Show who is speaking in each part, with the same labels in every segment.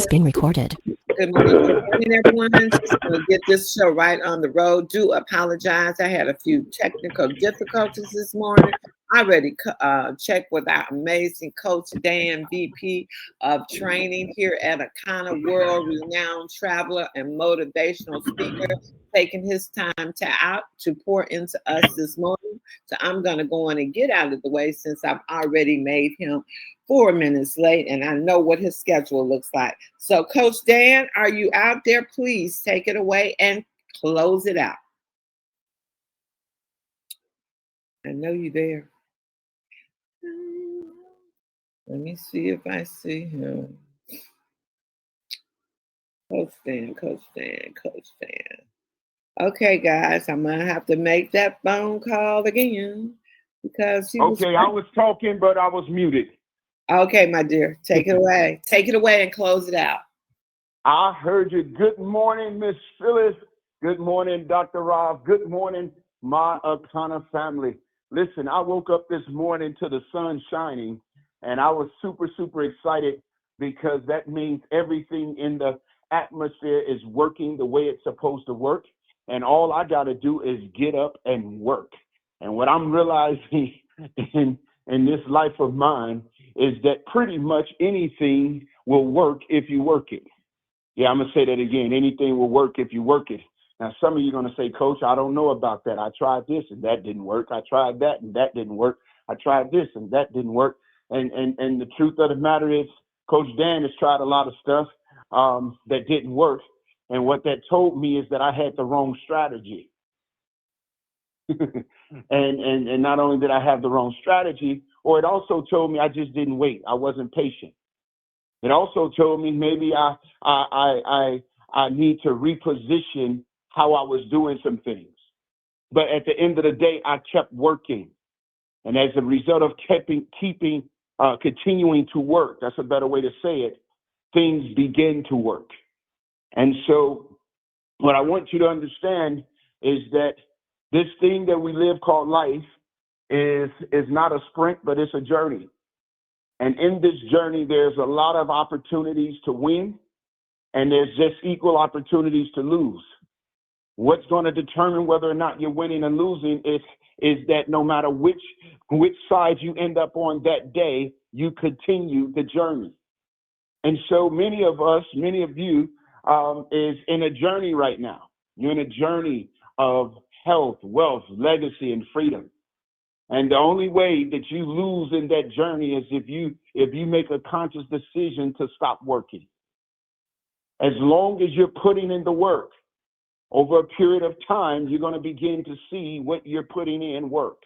Speaker 1: is being recorded.
Speaker 2: Good morning, everyone. Just going to get this show right on the road. Do apologize. I had a few technical difficulties this morning. I already checked with our amazing coach, Dan, VP of training here at Akana, world-renowned traveler and motivational speaker, taking his time to pour into us this morning. So I'm going to go on and get out of the way since I've already made him 4 minutes late, and I know what his schedule looks like. So, Coach Dan, are you out there? Please take it away and close it out. I know you're there. Let me see if I see him. Coach Dan. Okay, guys, I'm going to have to make that phone call again because he was...
Speaker 3: Okay, I was talking, but I was muted.
Speaker 2: Okay, my dear, take it away. Take it away and close it out.
Speaker 3: I heard you. Good morning, Miss Phyllis. Good morning, Dr. Rob. Good morning, my Akana family. Listen, I woke up this morning to the sun shining, and I was super, super excited because that means everything in the atmosphere is working the way it's supposed to work, and all I got to do is get up and work. And what I'm realizing in this life of mine is that pretty much anything will work if you work it. Yeah, I'm going to say that again. Anything will work if you work it. Now, some of you are going to say, Coach, I don't know about that. I tried this and that didn't work. I tried that and that didn't work. I tried this and that didn't work. And the truth of the matter is, Coach Dan has tried a lot of stuff that didn't work. And what that told me is that I had the wrong strategy. and not only did I have the wrong strategy, or it also told me I just didn't wait. I wasn't patient. It also told me maybe I need to reposition how I was doing some things. But at the end of the day, I kept working. And as a result of continuing to work, that's a better way to say it, things begin to work. And so what I want you to understand is that this thing that we live called life is not a sprint, but it's a journey. And in this journey, there's a lot of opportunities to win, and there's just equal opportunities to lose. What's going to determine whether or not you're winning and losing is that no matter which side you end up on that day, you continue the journey. And so many of you is in a journey right now. You're in a journey of health, wealth, legacy, and freedom. And the only way that you lose in that journey is if you make a conscious decision to stop working. As long as you're putting in the work, over a period of time, you're going to begin to see what you're putting in work.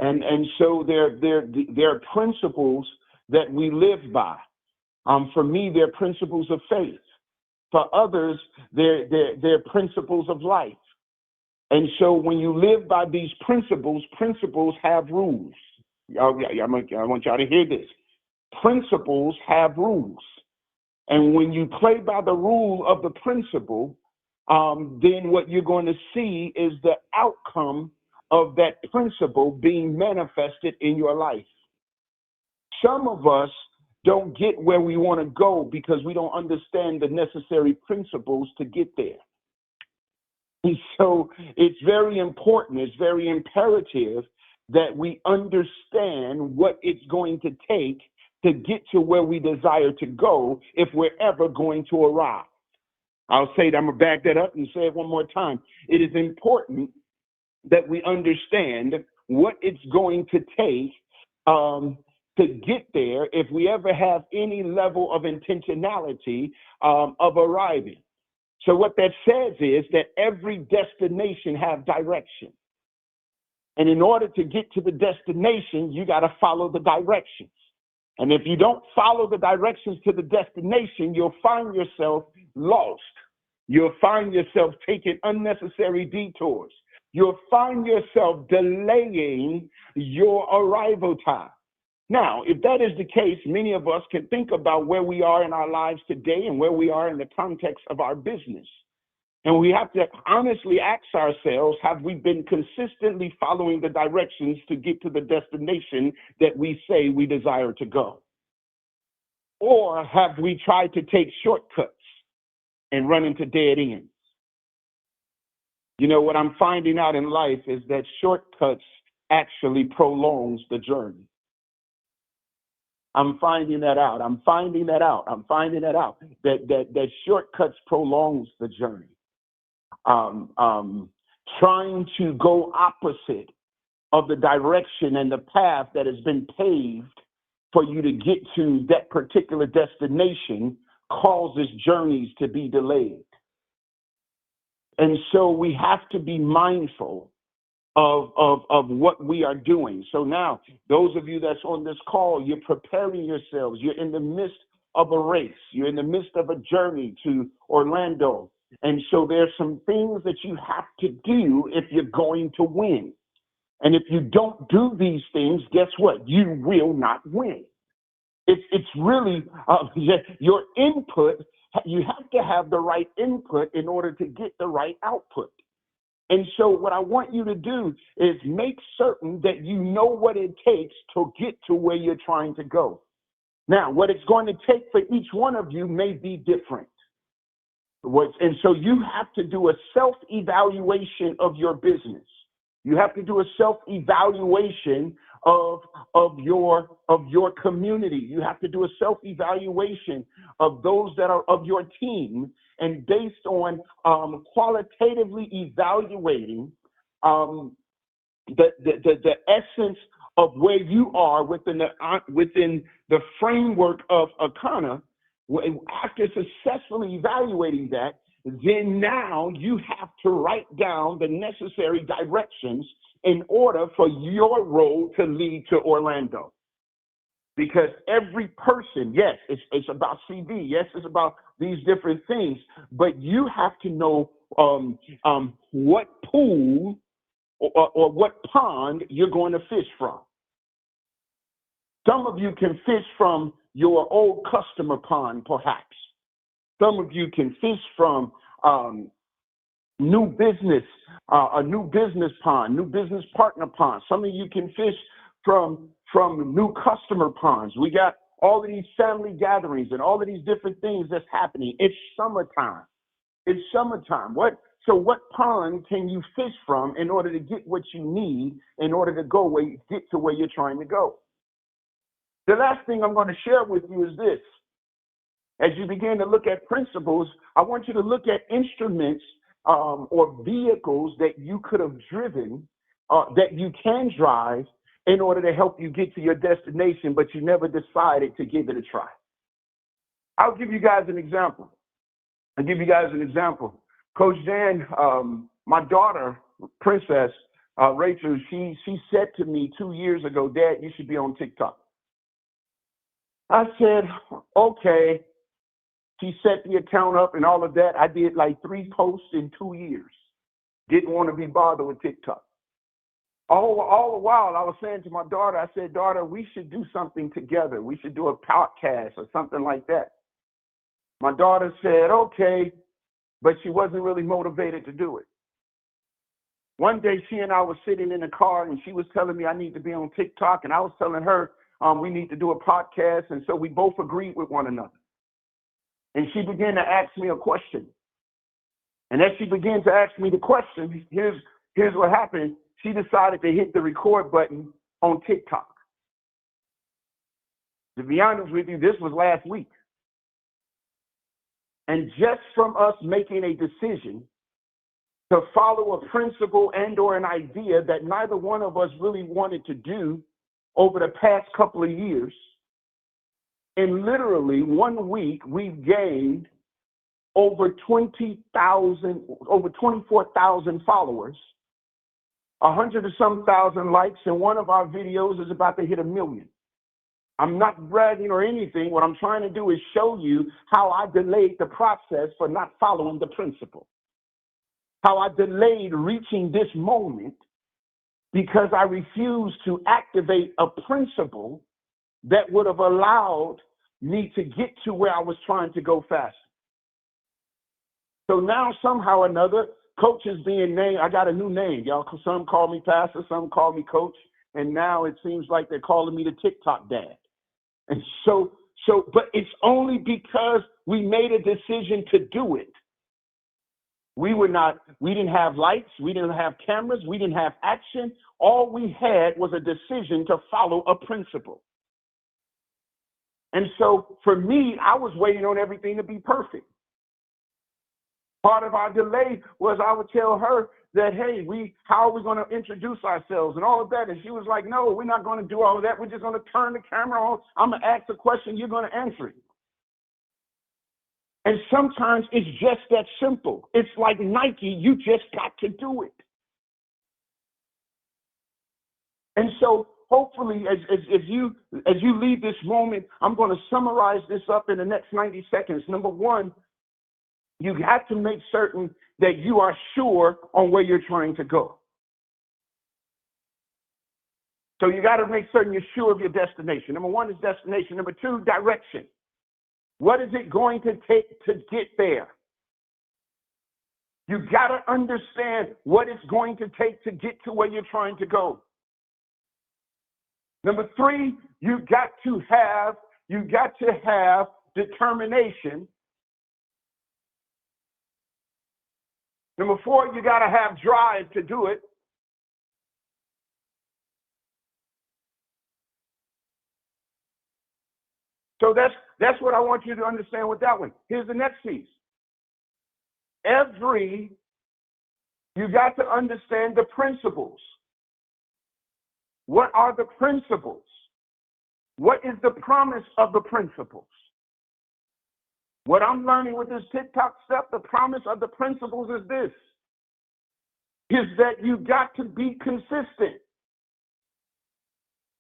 Speaker 3: And so there are principles that we live by. For me, they're principles of faith. For others, they're principles of life. And so when you live by these principles have rules. I want y'all to hear this. Principles have rules. And when you play by the rule of the principle, then what you're going to see is the outcome of that principle being manifested in your life. Some of us don't get where we want to go because we don't understand the necessary principles to get there. And so it's very important, it's very imperative that we understand what it's going to take to get to where we desire to go if we're ever going to arrive. I'll say that, I'm going to back that up and say it one more time. It is important that we understand what it's going to take to get there if we ever have any level of intentionality of arriving. So what that says is that every destination have direction. And in order to get to the destination, you got to follow the directions. And if you don't follow the directions to the destination, you'll find yourself lost. You'll find yourself taking unnecessary detours. You'll find yourself delaying your arrival time. Now, if that is the case, many of us can think about where we are in our lives today and where we are in the context of our business. And we have to honestly ask ourselves, have we been consistently following the directions to get to the destination that we say we desire to go? Or have we tried to take shortcuts and run into dead ends? You know, what I'm finding out in life is that shortcuts actually prolongs the journey. I'm finding that out. That shortcuts prolongs the journey. Trying to go opposite of the direction and the path that has been paved for you to get to that particular destination causes journeys to be delayed. And so we have to be mindful of what we are doing. So now, those of you that's on this call, you're preparing yourselves. You're in the midst of a race. You're in the midst of a journey to Orlando. And so there's some things that you have to do if you're going to win. And if you don't do these things, guess what? You will not win. It's really your input. You have to have the right input in order to get the right output. And so what I want you to do is make certain that you know what it takes to get to where you're trying to go. Now, what it's going to take for each one of you may be different. And so you have to do a self-evaluation of your business. You have to do a self-evaluation of your community. You have to do a self-evaluation of those that are of your team, and based on qualitatively evaluating the essence of where you are within the framework of Akana. After successfully evaluating that, then now you have to write down the necessary directions in order for your role to lead to Orlando. Because every person, yes, it's about CV, yes, it's about these different things, but you have to know what pool or what pond you're going to fish from. Some of you can fish from your old customer pond, perhaps. Some of you can fish from new business, a new business pond, new business partner pond. Some of you can fish from new customer ponds. We got all of these family gatherings and all of these different things that's happening. It's summertime. So what pond can you fish from in order to get what you need in order to get to where you're trying to go? The last thing I'm going to share with you is this. As you begin to look at principles, I want you to look at instruments or vehicles that you could have driven, that you can drive in order to help you get to your destination, but you never decided to give it a try. I'll give you guys an example. Coach Dan, my daughter, Princess Rachel, she said to me 2 years ago, Dad, you should be on TikTok. I said, okay. She set the account up and all of that. I did like 3 posts in 2 years. Didn't want to be bothered with TikTok. All the while, I was saying to my daughter, I said, daughter, we should do something together. We should do a podcast or something like that. My daughter said, okay, but she wasn't really motivated to do it. One day, she and I were sitting in the car, and she was telling me I need to be on TikTok, and I was telling her we need to do a podcast, and so we both agreed with one another. And she began to ask me a question. And as she began to ask me the question, here's what happened. She decided to hit the record button on TikTok. To be honest with you, this was last week. And just from us making a decision to follow a principle and or an idea that neither one of us really wanted to do over the past couple of years, in literally 1 week, we've gained over 24,000 followers, 100 or some thousand likes, and one of our videos is about to hit 1 million. I'm not bragging or anything. What I'm trying to do is show you how I delayed the process for not following the principle. How I delayed reaching this moment because I refused to activate a principle that would have allowed me to get to where I was trying to go faster. So now somehow or another, Coach is being named. I got a new name, y'all. Some call me Pastor, some call me Coach, and now it seems like they're calling me the TikTok Dad. And so So, but it's only because we made a decision to do it. We didn't have lights, we didn't have cameras, we didn't have action. All we had was a decision to follow a principle. And so for me, I was waiting on everything to be perfect. Part of our delay was I would tell her that, hey, how are we going to introduce ourselves and all of that? And she was like, no, we're not going to do all of that. We're just going to turn the camera on. I'm going to ask a question. You're going to answer it. And sometimes it's just that simple. It's like Nike. You just got to do it. And so hopefully as you leave this moment, I'm going to summarize this up in the next 90 seconds. Number one, you have to make certain that you are sure on where you're trying to go. So you got to make certain you're sure of your destination. Number one is destination. Number two, direction. What is it going to take to get there? You got to understand what it's going to take to get to where you're trying to go. Number three, you got to have determination. Number four, you got to have drive to do it. So that's what I want you to understand with that one. Here's the next piece. You got to understand the principles. What are the principles? What is the promise of the principles? What I'm learning with this TikTok stuff, the promise of the principles is this, is that you got to be consistent.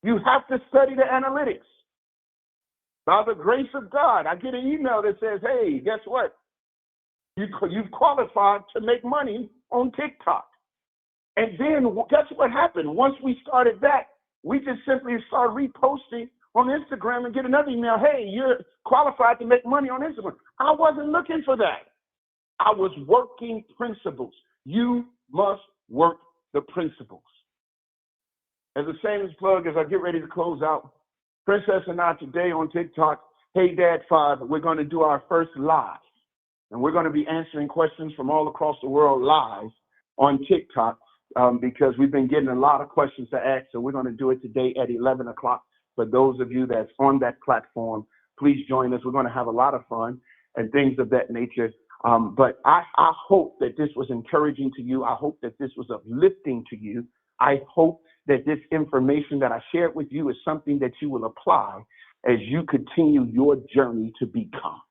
Speaker 3: You have to study the analytics. By the grace of God, I get an email that says, hey, guess what? You've qualified to make money on TikTok. And then guess what happened? Once we started that, we just simply started reposting on Instagram and get another email. Hey, you're qualified to make money on Instagram. I wasn't looking for that. I was working principles. You must work the principles. As a shameless plug, as I get ready to close out, Princess and I today on TikTok, Hey Dad 5, we're going to do our first live. And we're going to be answering questions from all across the world live on TikTok because we've been getting a lot of questions to ask. So we're going to do it today at 11 o'clock. For those of you that's on that platform, please join us. We're going to have a lot of fun and things of that nature. But I hope that this was encouraging to you. I hope that this was uplifting to you. I hope that this information that I shared with you is something that you will apply as you continue your journey to become.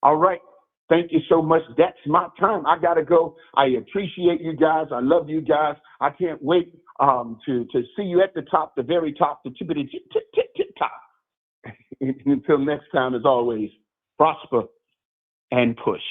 Speaker 3: All right. Thank you so much. That's my time. I got to go. I appreciate you guys. I love you guys. I can't wait to see you at the top, the very top, the tippity top. Until next time, as always, prosper and push.